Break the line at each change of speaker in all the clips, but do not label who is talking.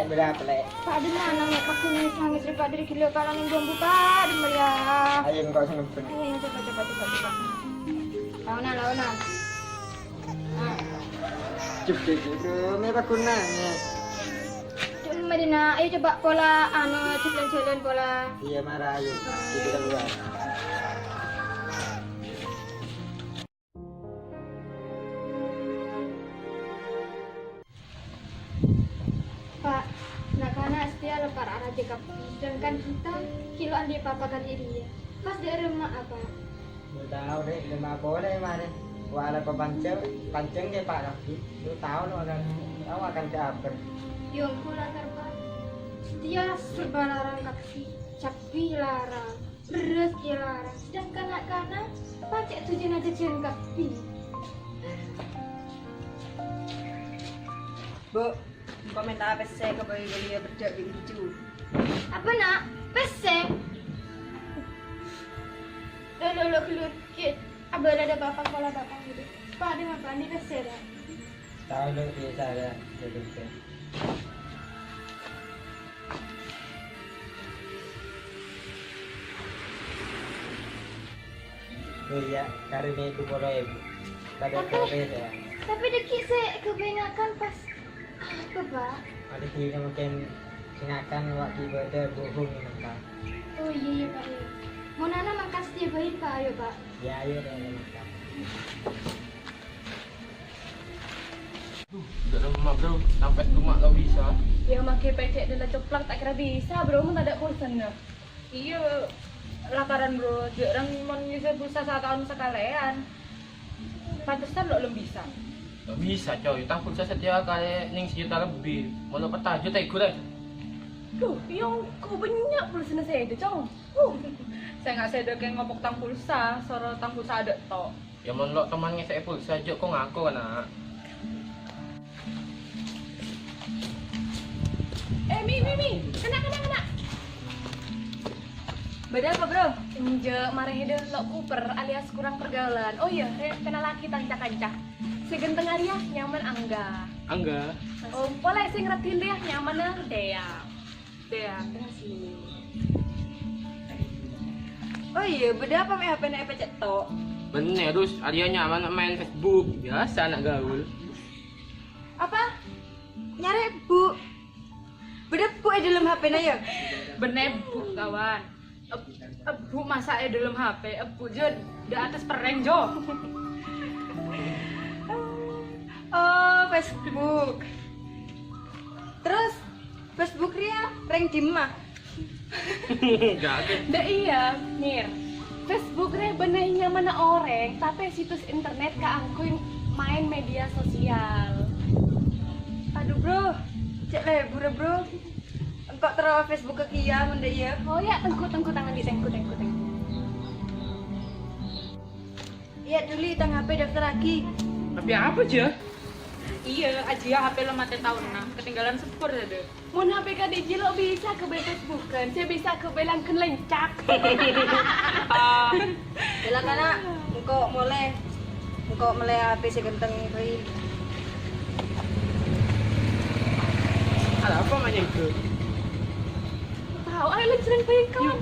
bela pelek.
Pak di mana nek aku nangis daripada dari kilo kalau ning jombu Pak di ya.
Ayo kau seneng.
Ayo coba. Launa.
Cip merah kunanya.
Cuma Madina, ayo coba pola challenge pola.
Iya marah ayo. Kita keluar.
Pak, nak setia lepar arah jekap. Sedangkan kita kiloan dia papa kali dia. Pas dia remak apa?
Lu tahu deh, lima boleh mana? Wala panceng dia Pak Rafi. Lu tahu lo akan ke apa?
Yung pula Pak. Setia serba larang kaksi, capi larang, beres dia larang. Sedangkan anak-anak pacek tujuan aja cian kapi.
Bu, komentar apa saya ke beli berdak di hijau.
Apa nak? Pesek. Lo keluar kit. Abah ada bapak pola bapak gitu. Pak dia makan di pesek dah.
Tahu lu biasa ya, jadi kan. Oh iya, karena itu boleh ibu. Kada boleh ya.
Tapi deki saya kebanyakan pas apa Pak?
Ada sih mungkin sinakan waktu ibadah bohong nampak.
Oh iya Pak. Iya. Mau nana makan setiap hari Pak ayo Pak.
Ya ayo deh nampak.
Udah lama bro, sampai rumah lo bisa.
Ya makai pecek dan coplak tak kira bisa bro, mun tak ada pulsa nah. Iya, lakaran bro, jarang mon bisa pulsa 1 tahun sekalian. Pantesan lo belum bisa.
Gak bisa coy, takut saya setiap kali ning sejuta lebih. Mau peta juta ikut aja.
Duh, yang kau banyak pulsa na saya ada cong. Saya nggak saya kayak ngopok tang pulsa, soro tang pulsa ada tok.
Ya mau lo temannya saya pulsa aja, kok ngaku kan nak?
Mi, kena. Beda apa bro? Inje marahnya deh lo kuper alias kurang pergaulan. Oh iya, kena laki tancak-tancak. Si genteng Arya nyaman
Angga.
Oh, boleh sih ngertiin dia nyaman nah Dea, tengah sini.
Oh iya, beda apa HP na pecek to?
Bener, terus Arya nyaman main Facebook. Biasa anak gaul.
Apa? Nyari bu. Beda bu dalam HP na ya?
Bener bu kawan. Bu masa dalam HP, bu jo di atas pereng jo.
Oh, Facebook. Terus Facebook Ria rank di mah.
Gak ada.
Dah iya, Mir. Facebook re benarnya mana orang, tapi situs internet keangkuin main media sosial.
Aduh bro, cek lebur bro. Engkau terus Facebook ke kia menda ya?
Oh ya, tengku tangan di tengku.
Iya dulu tang HP daftar lagi.
Tapi apa aja?
Iya, aja HP lo mati tahun nah, ketinggalan sepur ada. Mau HP KDJ lo bisa ke Facebook kan, saya bisa ke belangkan lencak.
Bila kana engkau mulai HP segenteng kali.
Ada apa macam itu?
Tahu, ayo lenceng pengen kawan.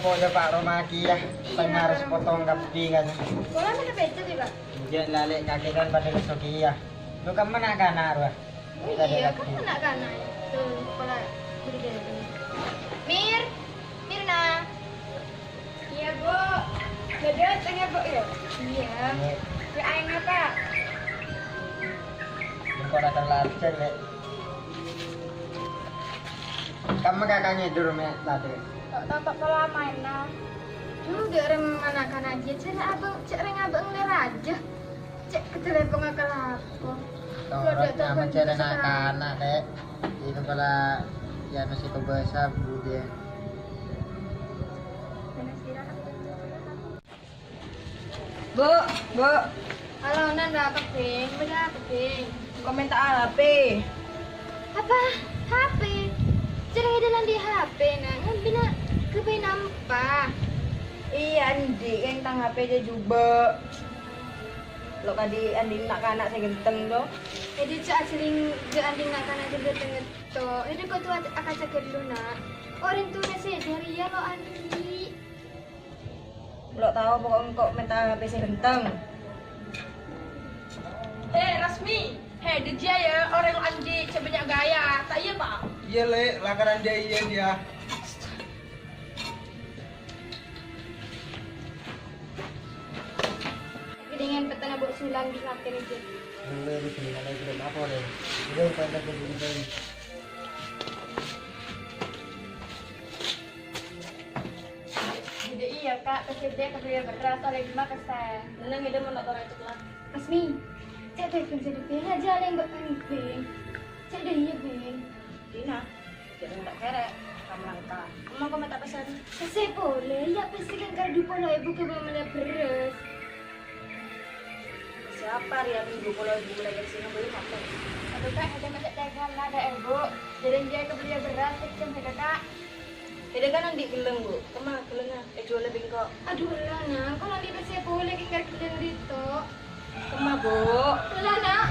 Pola Pak Romaki ya. Tengah harus potong kapi kan.
Pola mana becek juga?
Dia lalik kaki dan pada soki ya. Lu kan mana kan arwah?
Iya, kan anak tuh pola beri dia. Mirna. Iya bu. Ada tanya bu ya? Iya. Ya aing apa?
Kau datang larcen le. Kamu kakaknya dulu tadi.
Tak pola main nah. Dulu dia orang mana aja. Cek abang ler aja. Cek ke telepon ngakal apa.
Torotnya mencari anak-anak dek. Itu kalau ya nasi bahasa bu dia.
Bu.
Halo Nan, berapa ping? Berapa ping?
Komentar HP.
Apa? HP? Cerai dalam di HP nah. Tapi nak kepen nampak.
Iya Andi yang tang HP dia juga. Lo kadi Andi nak anak saya genteng do.
Jadi cak sering ke anding nak kana juga tengah to. Jadi kau tu akan cakap dulu nak. Orang tu nasi dari ya lo Andi.
Lo tahu pokoknya kok minta HP saya genteng.
Rasmi. Dia ya orang Andi banyak gaya. Tak iya pak?
Iya le, lakaran dia iya dia.
Dengan petana buat sulang di makan aja.
Boleh dibeli lagi belum apa deh. Udah pada beli.
Jadi iya kak, terus dia kebeli beras oleh lima kesan.
Neng ide mau nonton itu lah.
Asmi, cak telepon saya depan aja yang buat penting. Cak dah iya ben.
Dina, jadi nggak kere. Kamu langkah. Emang kau minta pesan?
Saya boleh, ya pasti kan kalau di pola ibu ke mana beres.
Siapa dia minggu kalau ibu lagi sini beli apa?
Aduh kak, ada macam dagang ada ibu. Jadi dia kebeli beras kecil ada kak.
Tidak kan nanti geleng bu, kemana gelengnya? Jual lebih kok.
Aduh lah nak, kalau di saya boleh kan kerja itu.
Kemana bu?
Lah nak.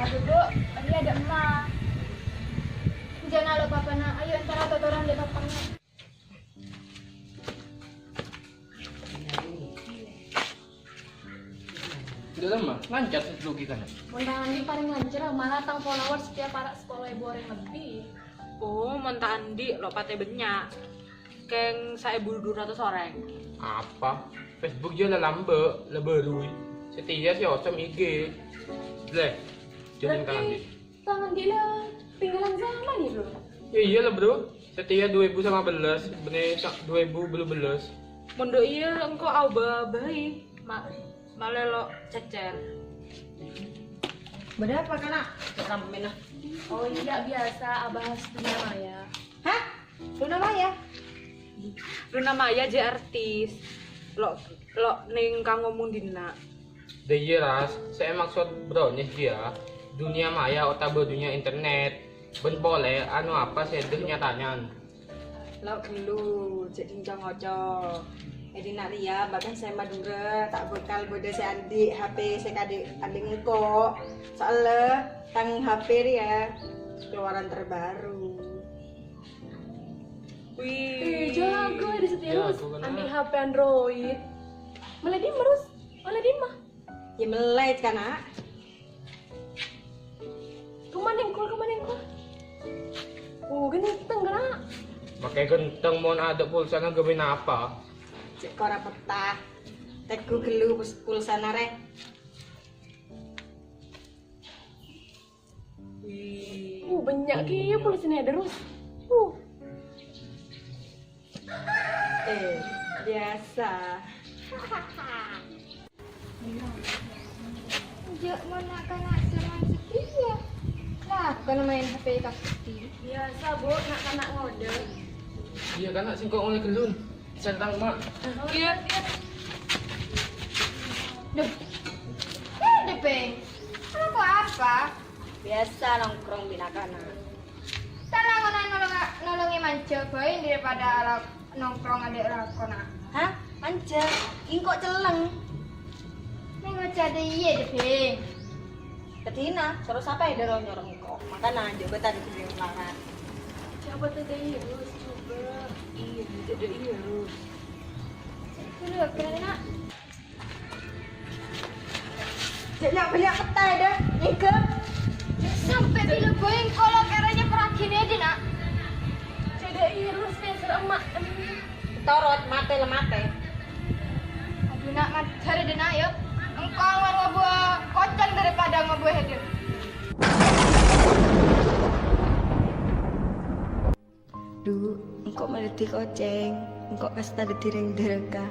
Aduh bu, ini ada emak.
Jangan lupa papa nak, ayo entar atau orang lihat papanya.
Udah lama, lancar logika kan.
Mentang Andi paling lancar, malah tang followers setiap para sekolah ibu orang lebih.
Oh, mentah Andi lo pate banyak. Keng saya buru 200 orang.
Apa? Facebook dia lah lambe, lah baru. Setia sih osem IG. Leh, jangan kan Andi.
Tangan dia lah, tinggalan sama nih bro.
Ya iyalah bro, setia 2015, bener 2000 belum belas.
Mondo iya engkau auba baik. Malah lo cecer.
Berapa kan? Ramen lah.
Oh iya biasa, abah dunia maya.
Hah? Luna Maya?
Luna Maya je artis. Lo ning kang ngomong dina.
Deh iya ras, saya maksud bro nih dia dunia maya otak dunia internet. Ben boleh, anu apa saya nyatanya.
Lo dulu, jadi ngoco. Jadi nak lihat, bahkan saya Madura tak bekal bodoh saya Andi HP saya kadik Andi ngeko. Soalnya tang HP dia keluaran terbaru.
Wih.
Jago di setia
Jago
terus
kan,
ambil
ah.
HP Android. Malah dia merus, malah dia mah.
Ya melek kan nak?
Kemana kok? Oh ganteng kan?
Pakai genteng mau ada pulsa nggak gawin apa?
Cek kora petah. Teku gelu pulsana re.
Wih.
Banyak kia polisinya terus.
Biasa.
Jak mana kanak sama setia. Lah, kau main HP kakti.
Biasa bu, nak ngode.
Iya kan nak singkong oleh gelun. Sentang mak.
Iya.
Duh. Depeng. Aku apa?
Biasa nongkrong binakana.
Tanah nolongi manca baik daripada nongkrong adik rakona.
Hah? Manja? Ingkok celeng.
Nengok ada iya depeng.
Ketina, terus apa ya dorong nyorong kok? Makanan juga tadi di laran.
Coba tadi terus coba.
Iya, jadi iya lo.
Dulu kena.
Banyak petai dah. Ike.
Sampai di lebeng kalau caranya perakin aja nak.
Coba irus deh seremak.
Torot mate lemate.
Aduh nak cari dena yuk. Engkau ngobuah kocang daripada ngobuah hadir.
Duh, engkau meliti koceng. Engkau kasta di tireng dereka.